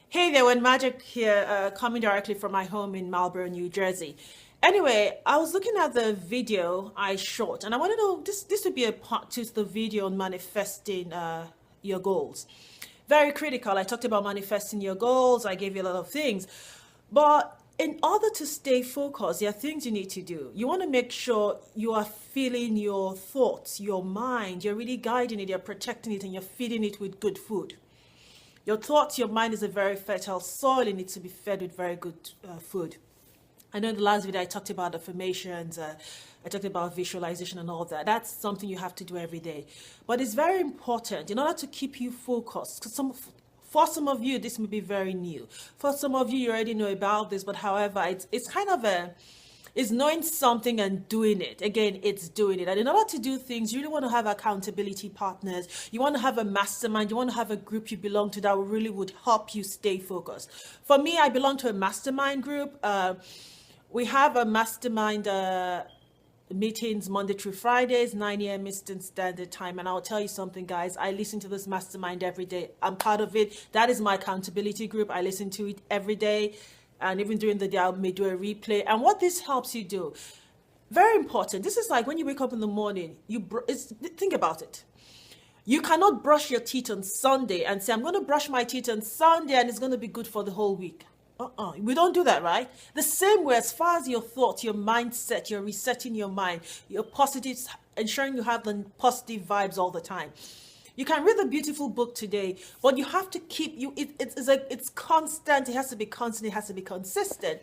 Hey there, Wen Majek here, coming directly from my home in Marlborough, New Jersey. Anyway, I was looking at the video I shot, and I want to know this would be a part to the video on manifesting your goals. Very critical. I talked about manifesting your goals. I gave you a lot of things, but in order to stay focused, there are things you need to do. You want to make sure you are feeling your thoughts, your mind. You're really guiding it. You're protecting it, and you're feeding it with good food. Your thoughts, your mind is a very fertile soil. It needs to be fed with very good food. I know in the last video I talked about affirmations, I talked about visualization and all that. That's something you have to do every day. But it's very important in order to keep you focused. Because for some of you, this may be very new. For some of you, you already know about this, but however, it's kind of a is knowing something and doing it. Again, it's doing it. And in order to do things, you really want to have accountability partners. You want to have a mastermind. You want to have a group you belong to that really would help you stay focused. For me, I belong to a mastermind group. We have a mastermind meetings Monday through Fridays, 9 a.m. Eastern Standard Time. And I'll tell you something, guys. I listen to this mastermind every day. I'm part of it. That is my accountability group. I listen to it every day. And even during the day, I may do a replay. And what this helps you do, very important. This is like when you wake up in the morning, think about it. You cannot brush your teeth on Sunday and say, I'm going to brush my teeth on Sunday and it's going to be good for the whole week. We don't do that, right? The same way, as far as your thoughts, your mindset, you're resetting your mind, your positives, ensuring you have the positive vibes all the time. You can read a beautiful book today, but you have to keep it's constant. It has to be constant. It has to be consistent.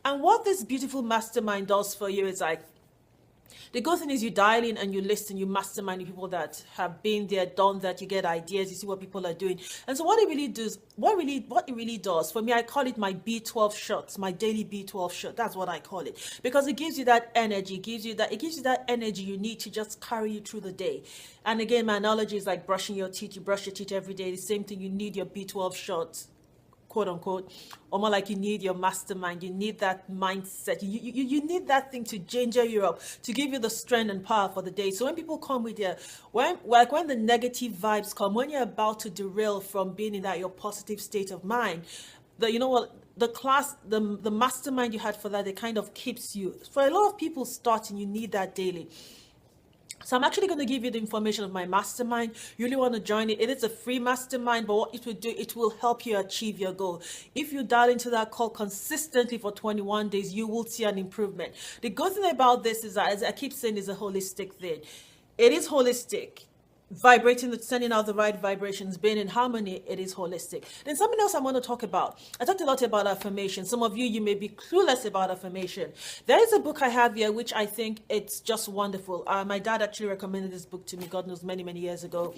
And what this beautiful mastermind does for you is like, the good thing is you dial in and you listen, you mastermind people that have been there, done that, you get ideas, you see what people are doing. And so what it really does, what it really does, for me, I call it my B12 shots, my daily B12 shot. That's what I call it. Because it gives you that energy, it gives you that energy you need to just carry you through the day. And again, my analogy is like brushing your teeth. You brush your teeth every day. The same thing, you need your B12 shots, quote unquote, or more like you need your mastermind. You need that mindset. You need that thing to ginger you up, to give you the strength and power for the day. So when people come with you, when the negative vibes come, when you're about to derail from being in that your positive state of mind, the mastermind you had for that, it kind of keeps you. For a lot of people starting, you need that daily. So I'm actually going to give you the information of my mastermind. You really want to join it. It is a free mastermind, but what it will do, it will help you achieve your goal. If you dial into that call consistently for 21 days, you will see an improvement. The good thing about this is that, as I keep saying, is a holistic thing. It is holistic. Sending out the right vibrations, being in harmony, it is holistic. Then something else I want to talk about. I talked a lot about affirmation. Some of you may be clueless about affirmation. There is a book I have here, which I think it's just wonderful. My dad actually recommended this book to me, God knows, many, many years ago.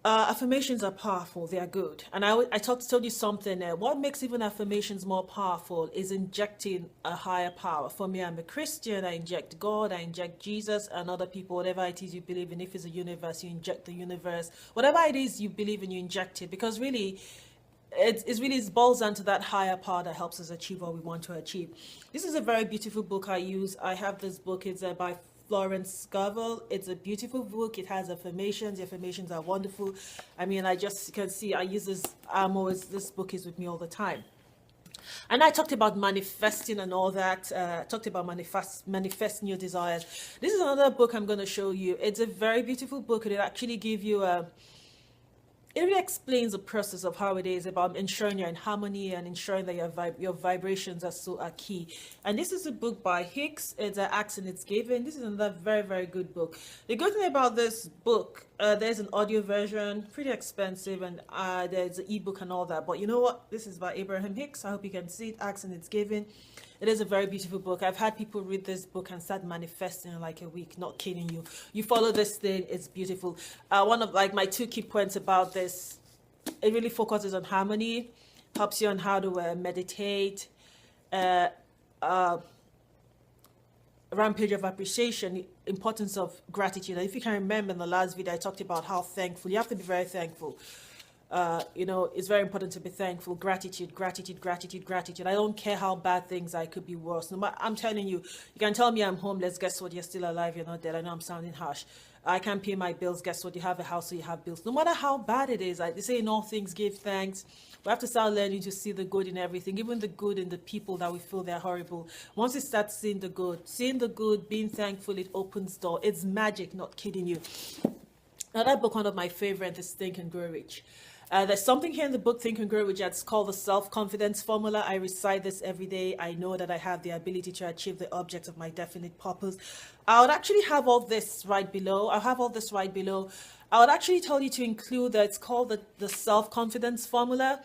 Affirmations are powerful. They are good. And I told you something. What makes even affirmations more powerful is injecting a higher power. For me, I'm a Christian. I inject God. I inject Jesus and other people, whatever it is you believe in. If it's a universe, you inject the universe. Whatever it is you believe in, you inject it. Because really, it boils down to that higher power that helps us achieve what we want to achieve. This is a very beautiful book I use. I have this book. It's by Florence Scovel. It's a beautiful book. It has affirmations. The affirmations are wonderful. I mean, you can see I use this. This book is with me all the time. And I talked about manifesting and all that. Talked about manifesting your desires. This is another book I'm going to show you. It's a very beautiful book. It actually give you it really explains the process of how it is about ensuring you're in harmony and ensuring that your vibrations are key. And this is a book by Hicks. It's Acts and It's Given. This is another very, very good book. The good thing about this book, there's an audio version, pretty expensive, and there's an ebook and all that. But you know what? This is by Abraham Hicks. I hope you can see it. Acts and It's Given. It is a very beautiful book. I've had people read this book and start manifesting in like a week. Not kidding you. You follow this thing, it's beautiful. One of my two key points about this, it really focuses on harmony, helps you on how to meditate, rampage of appreciation, importance of gratitude. And if you can remember in the last video, I talked about how thankful. You have to be very thankful. It's very important to be thankful. Gratitude, gratitude, gratitude, gratitude. I don't care how bad things are. It could be worse. No, I'm telling you, you can tell me I'm homeless. Guess what? You're still alive. You're not dead. I know I'm sounding harsh. I can't pay my bills. Guess what? You have a house, so you have bills. No matter how bad it is, like they say in all things, give thanks. We have to start learning to see the good in everything, even the good in the people that we feel they're horrible. Once you start seeing the good, being thankful, it opens door. It's magic, not kidding you. Another book, one of my favorite, is Think and Grow Rich. There's something here in the book, Think and Grow Rich, that's called the self-confidence formula. I recite this every day. I know that I have the ability to achieve the object of my definite purpose. I would actually have all this right below. I'll have all this right below. I would actually tell you to include that. It's called the self-confidence formula.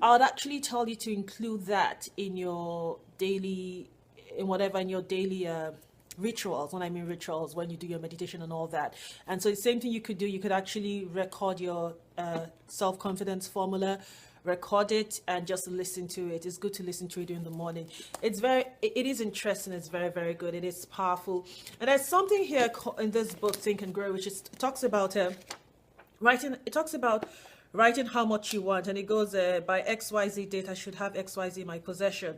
I would actually tell you to include that in your daily, in your daily rituals. When I mean rituals, when you do your meditation and all that. And so the same thing you could do, you could actually record your self-confidence formula, record it, and just listen to it. It's good to listen to it in the morning. It is interesting. It's very, very good. It is powerful. And there's something here in this book, Think and Grow, which talks about writing. It talks about writing how much you want, and it goes by XYZ date, I should have XYZ in my possession.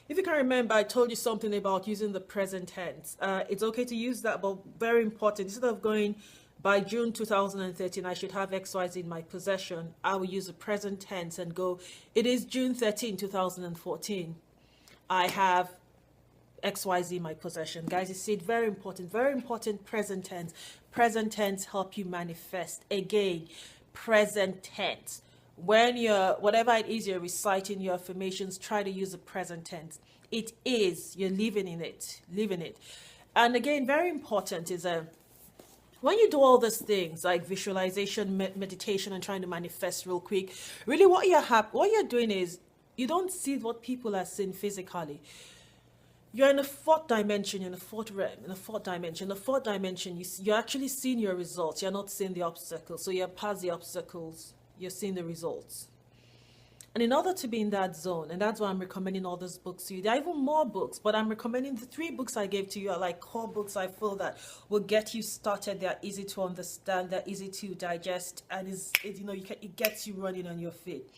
If you can remember, I told you something about using the present tense. It's okay to use that, but very important. Instead of going by June 2013, I should have XYZ in my possession, I will use the present tense and go, it is June 13, 2014. I have XYZ in my possession. Guys, you see it, very important present tense. Present tense help you manifest. Again, present tense. When whatever it is you're reciting your affirmations, try to use the present tense. It is, you're living it. And again, very important is when you do all these things like visualization, meditation, and trying to manifest real quick, really what you're doing is you don't see what people are seeing physically. You're in the fourth dimension, in the fourth realm, in the fourth dimension. The fourth dimension, you're actually seeing your results. You're not seeing the obstacles. So you're past the obstacles. You're seeing the results. And in order to be in that zone, and that's why I'm recommending all these books to you. There are even more books, but I'm recommending the 3 books I gave to you are like core books I feel that will get you started. They're easy to understand. They're easy to digest. And it gets you running on your feet.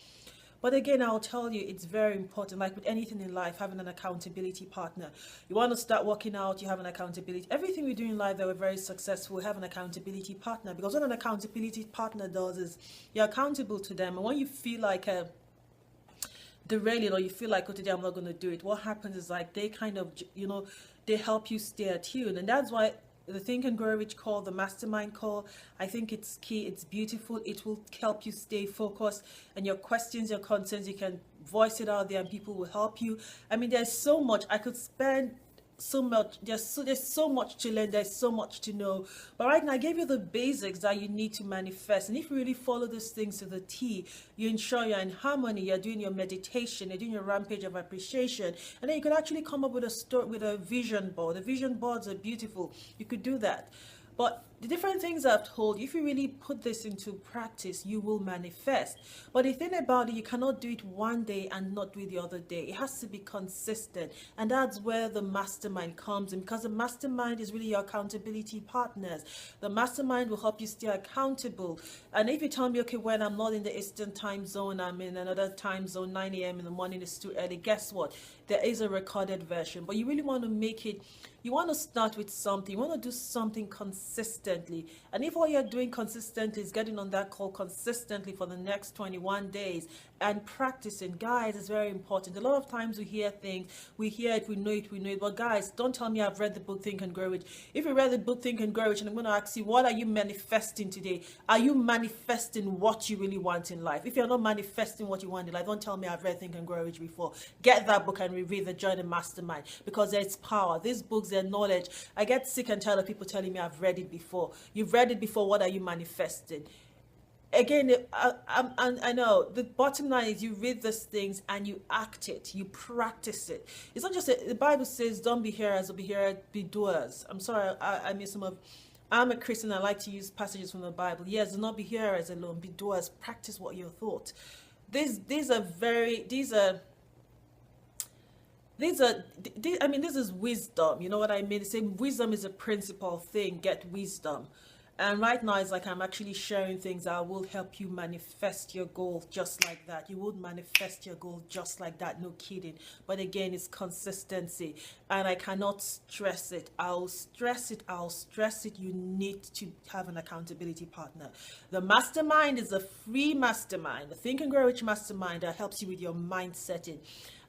But again, I'll tell you, it's very important. Like with anything in life, having an accountability partner. You want to start working out, you have an accountability. Everything we do in life that we're very successful, we have an accountability partner. Because what an accountability partner does is you're accountable to them. And when you feel like derailing, or you feel like, oh, today I'm not going to do it, what happens is like they kind of, they help you stay attuned. And that's why the Think and Grow Rich call, the mastermind call, I think it's key. It's beautiful. It will help you stay focused, and your questions, your concerns, you can voice it out there and people will help you. I mean, there's so much. I could spend so much. There's so much to learn. There's so much to know. But right now, I gave you the basics that you need to manifest. And if you really follow these things to the T, you ensure you're in harmony. You're doing your meditation. You're doing your rampage of appreciation. And then you could actually come up with a vision board. The vision boards are beautiful. You could do that. But the different things I've told you, if you really put this into practice, you will manifest. But the thing about it, you cannot do it one day and not do it the other day. It has to be consistent. And that's where the mastermind comes in, because the mastermind is really your accountability partners. The mastermind will help you stay accountable. And if you tell me, okay, when I'm not in the Eastern time zone, I'm in another time zone, 9 a.m. in the morning, it's too early, guess what? There is a recorded version. But you really want to make it, you want to start with something. You want to do something consistently. And if all you're doing consistently is getting on that call consistently for the next 21 days and practicing, guys, it's very important. A lot of times we hear things, we hear it, we know it. But guys, don't tell me I've read the book Think and Grow Rich. If you read the book Think and Grow Rich, and I'm going to ask you, what are you manifesting today? Are you manifesting what you really want in life? If you're not manifesting what you want in life, don't tell me I've read Think and Grow Rich before. Get that book and reread the Join the Mastermind, because there's power. These books, their knowledge. I get sick and tired of people telling me I've read it before. You've read it before. What are you manifesting? Again, I know the bottom line is you read these things and you act it, you practice it. It's not just the Bible says, don't be hearers, be doers. I'm sorry, I mean I'm a Christian. I like to use passages from the Bible. Yes, do not be hearers alone, be doers. Practice what you thought. These are I mean, this is wisdom. You know what I mean? They say wisdom is a principal thing. Get wisdom. And right now, it's like I'm actually sharing things that will help you manifest your goal just like that. You would manifest your goal just like that, no kidding. But again, it's consistency. And I cannot stress it. I'll stress it. I'll stress it. You need to have an accountability partner. The mastermind is a free mastermind, the Think and Grow Rich mastermind that helps you with your mind setting.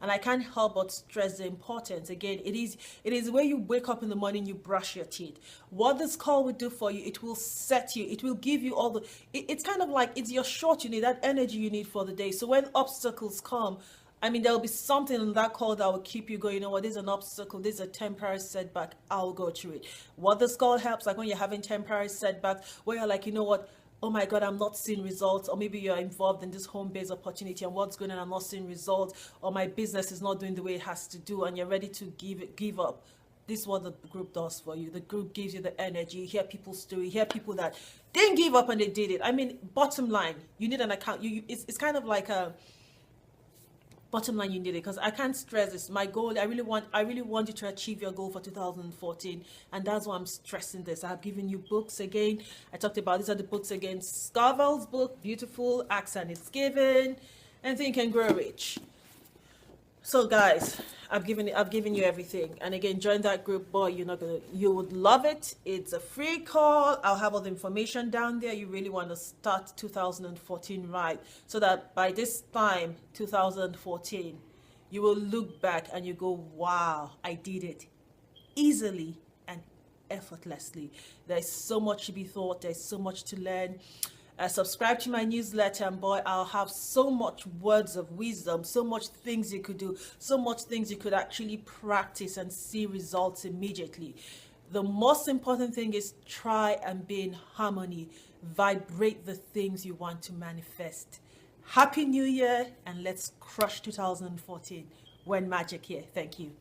And I can't help but stress the importance. Again, it is where you wake up in the morning, you brush your teeth. What this call will do for you, it will set you, it will give you all the, it's kind of like, it's your shot you need, that energy you need for the day. So when obstacles come, I mean, there'll be something in that call that will keep you going. You know what? This is an obstacle. This is a temporary setback. I'll go through it. What this call helps, like when you're having temporary setbacks, where you're like, you know what? Oh my God, I'm not seeing results. Or maybe you're involved in this home-based opportunity and what's going on, I'm not seeing results. Or my business is not doing the way it has to do, and you're ready to give up. This is what the group does for you. The group gives you the energy. You hear people's story. You hear people that didn't give up and they did it. I mean, bottom line, you need an account. It's kind of like a bottom line, you need it, because I can't stress this. My goal, I really want you to achieve your goal for 2014, and that's why I'm stressing this. I have given you books again. I talked about, these are the books again. Scarvell's book, Beautiful, Ask and It's Given, and Think and Grow Rich. So guys, I've given you everything. And again, join that group. Boy, you would love it. It's a free call. I'll have all the information down there. You really want to start 2014 right, so that by this time 2014 you will look back and you go, wow, I did it easily and effortlessly. There's so much to be thought. There's so much to learn. Subscribe to my newsletter, and boy, I'll have so much words of wisdom, so much things you could do, so much things you could actually practice and see results immediately. The most important thing is try and be in harmony. Vibrate the things you want to manifest. Happy New Year, and let's crush 2014. Wen Majek here. Thank you.